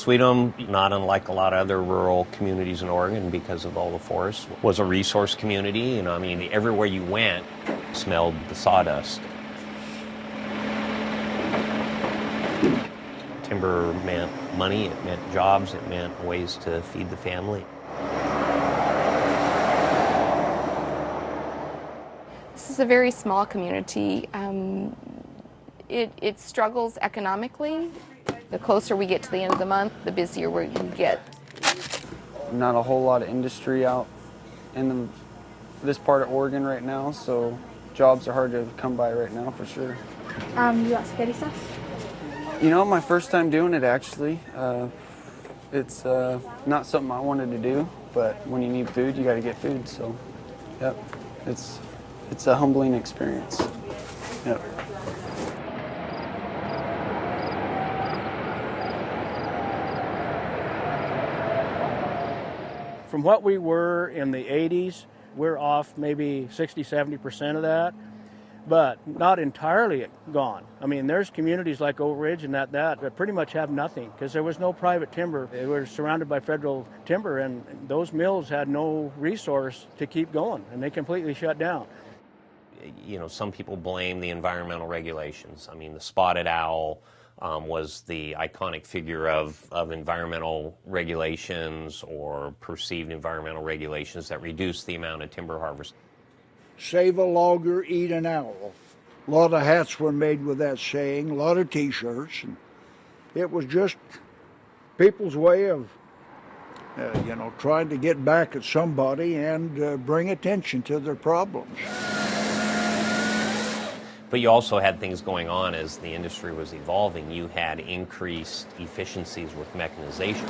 Sweetum, not unlike a lot of other rural communities in Oregon because of all the forests, was a resource community. I mean, everywhere you went smelled the sawdust. Timber meant money, it meant jobs, it meant ways to feed the family. This is a very small community. It struggles economically. The closer we get to the end of the month, the busier we get. Not a whole lot of industry out in this part of Oregon right now, so jobs are hard to come by right now for sure. You got spaghetti sauce? You know, my first time doing it actually. It's not something I wanted to do, but when you need food, you got to get food. So, yep, it's a humbling experience. Yep. From what we were in the 80s, we're off maybe 60-70% of that, but not entirely gone. I mean, there's communities like Oak Ridge and that pretty much have nothing because there was no private timber. They were surrounded by federal timber, and those mills had no resource to keep going, and they completely shut down. You know, some people blame the environmental regulations. I mean, the spotted owl was the iconic figure of environmental regulations or perceived environmental regulations that reduce the amount of timber harvest. Save a logger, eat an owl. A lot of hats were made with that saying, a lot of T-shirts. And it was just people's way of, trying to get back at somebody and bring attention to their problems. But you also had things going on as the industry was evolving. You had increased efficiencies with mechanization.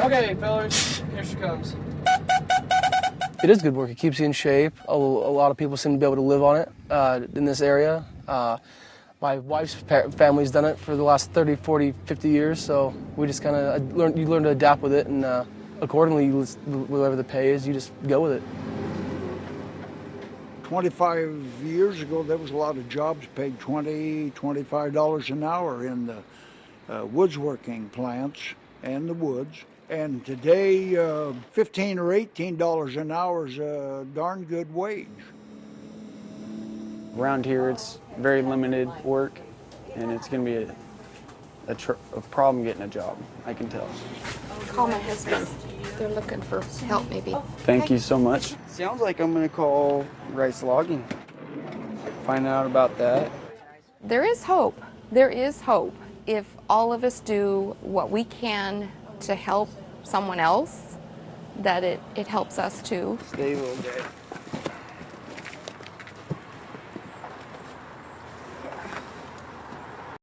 Okay, fellas, here she comes. It is good work. It keeps you in shape. A lot of people seem to be able to live on it in this area. My wife's family's done it for the last 30, 40, 50 years, so we just kind of you learn to adapt with it, and accordingly, whatever the pay is, you just go with it. 25 years ago, there was a lot of jobs paid $20, $25 an hour in the woodsworking plants and the woods. And today, $15 or $18 an hour is a darn good wage. Around here, it's very limited work, and it's going to be a problem getting a job, I can tell. Call my husband. They're looking for help, maybe. Thank you so much. Sounds like I'm going to call Regulasi Logging, find out about that. There is hope. There is hope. If all of us do what we can to help someone else, that it helps us too. Stay a little bit.